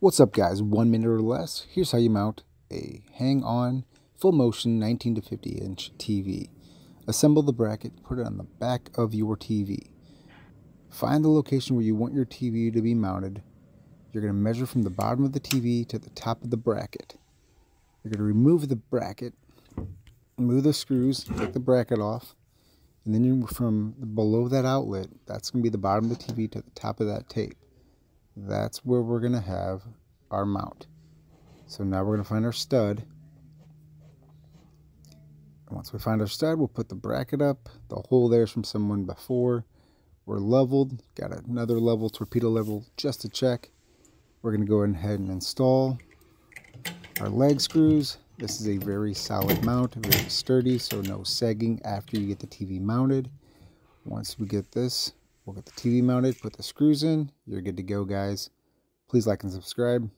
What's up guys, 1 minute or less. Here's how you mount a hang-on full motion 19 to 50 inch TV. Assemble the bracket, put it on the back of your TV. Find the location where you want your TV to be mounted. You're going to measure from the bottom of the TV to the top of the bracket. You're going to remove the bracket, remove the screws, take the bracket off, and then from below that outlet, that's going to be the bottom of the TV to the top of that tape. That's where we're going to have our mount. So now we're going to find our stud. And once we find our stud, we'll put the bracket up. The hole there's from someone before. We're leveled. Got another level, torpedo level, just to check. We're going to go ahead and install our leg screws. This is a very solid mount, very sturdy, so no sagging after you get the TV mounted. Once we get this, we'll get the TV mounted, put the screws in. You're good to go, guys. Please like and subscribe.